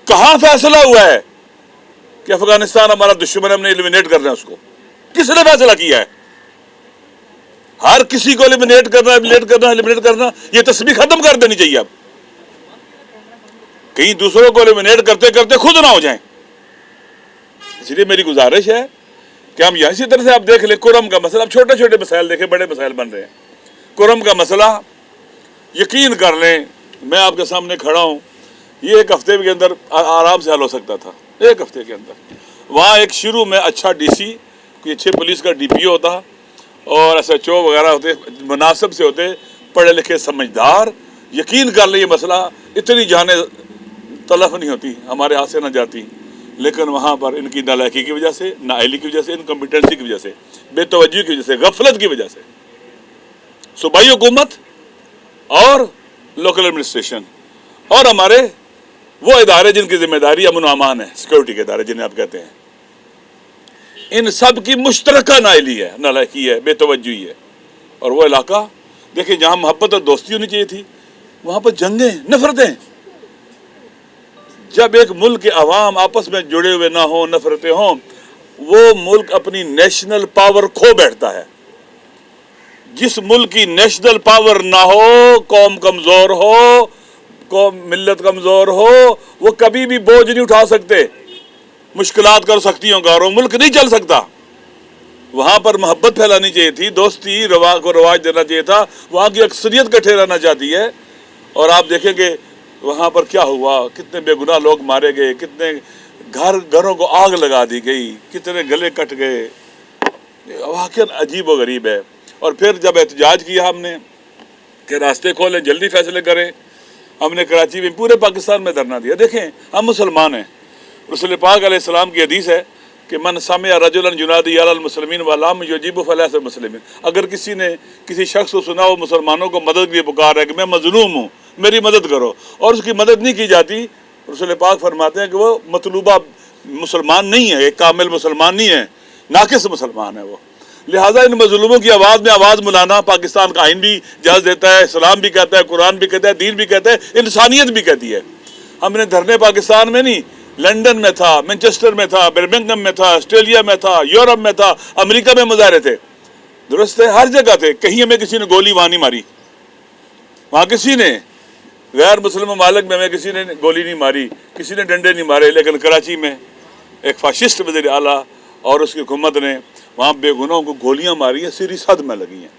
کہاں فیصلہ ہوا ہے کہ افغانستان ہمارا دشمن ہے، ہم نے ایلیمینیٹ کرنا ہے اس کو؟ کس نے فیصلہ کیا ہے؟ ہر کسی کو ایلیمینیٹ کرنا، یہ تسبیح ختم کر دینی چاہیے اب، کہیں دوسروں کو ایلیمینیٹ کرتے کرتے خود نہ ہو جائیں۔ اس لیے میری گزارش ہے کہ ہم اسی طرح سے آپ دیکھ لیں کرم کا مسئلہ، اب چھوٹے چھوٹے مسائل دیکھیں، بڑے مسائل بن رہے ہیں۔ کرم کا مسئلہ یقین کر لیں، میں آپ کے سامنے کھڑا ہوں، یہ ایک ہفتے کے اندر آرام سے حل ہو سکتا تھا، ایک ہفتے کے اندر۔ وہاں ایک شروع میں اچھا ڈی سی، کوئی اچھے پولیس کا ڈی پی او ہوتا اور ایس ایچ او وغیرہ ہوتے، مناسب سے ہوتے، پڑھے لکھے سمجھدار، یقین کر لیں یہ مسئلہ اتنی جانیں تلف نہیں ہوتی، ہمارے ہاتھ سے نہ جاتی۔ لیکن وہاں پر ان کی نالائکی کی وجہ سے، نااہلی کی وجہ سے، انکمپیٹنسی کی وجہ سے، بے توجہی کی وجہ سے، غفلت کی وجہ سے، صوبائی حکومت اور لوکل ایڈمنسٹریشن اور ہمارے وہ ادارے جن کی ذمہ داری امن و امان ہے، سیکورٹی کے ادارے جنہیں آپ کہتے ہیں، ان سب کی مشترکہ نااہلی ہے، نالائکی ہے، بے توجہی ہے۔ اور وہ علاقہ دیکھیں جہاں محبت اور دوستی ہونی چاہیے تھی، وہاں پر جنگیں، نفرتیں۔ جب ایک ملک کے عوام آپس میں جڑے ہوئے نہ ہوں، نفرتیں ہوں، وہ ملک اپنی نیشنل پاور کھو بیٹھتا ہے۔ جس ملک کی نیشنل پاور نہ ہو، قوم کمزور ہو، قوم ملت کمزور ہو، وہ کبھی بھی بوجھ نہیں اٹھا سکتے، مشکلات کر سکتی ہوں گاروں، ملک نہیں چل سکتا۔ وہاں پر محبت پھیلانی چاہیے تھی، دوستی کو رواج دینا چاہیے تھا، وہاں کی اکثریت کٹھے رہنا چاہتی ہے۔ اور آپ دیکھیں کہ وہاں پر کیا ہوا، کتنے بے گناہ لوگ مارے گئے، کتنے گھروں کو آگ لگا دی گئی، کتنے گلے کٹ گئے، واقعا عجیب و غریب ہے۔ اور پھر جب احتجاج کیا ہم نے کہ راستے کھولیں، جلدی فیصلے کریں، ہم نے کراچی میں، پورے پاکستان میں دھرنا دیا۔ دیکھیں ہم مسلمان ہیں، رسول پاک علیہ السلام کی حدیث ہے کہ من سمع رجلا ینادی علی المسلمین ولم یجب فلیس مسلم۔ اگر کسی نے کسی شخص کو سنا وہ مسلمانوں کو مدد کے لیے پکار ہے کہ میں مظلوم ہوں، میری مدد کرو، اور اس کی مدد نہیں کی جاتی، رسول پاک فرماتے ہیں کہ وہ مطلوبہ مسلمان نہیں ہے، ایک کامل مسلمان نہیں ہے، ناقص مسلمان ہے وہ۔ لہٰذا ان مظلوموں کی آواز میں آواز ملانا پاکستان کا آئین بھی اجازت دیتا ہے، اسلام بھی کہتا ہے، قرآن بھی کہتا ہے، دین بھی کہتا ہے، انسانیت بھی کہتی ہے۔ ہم نے دھرنے پاکستان میں نہیں، لندن میں تھا، مانچسٹر میں تھا، برمنگھم میں تھا، آسٹریلیا میں تھا، یورپ میں تھا، امریکہ میں مظاہرے تھے، درست ہے، ہر جگہ تھے۔ کہیں ہمیں کسی نے گولی وہاں نہیں ماری، وہاں کسی نے، غیر مسلم ممالک میں ہمیں کسی نے گولی نہیں ماری، کسی نے ڈنڈے نہیں مارے، لیکن کراچی میں ایک فاشسٹ وزیر اعلیٰ اور اس کی حکومت نے وہاں بے گناہوں کو گولیاں ماری ہیں، سری صد میں لگی ہیں۔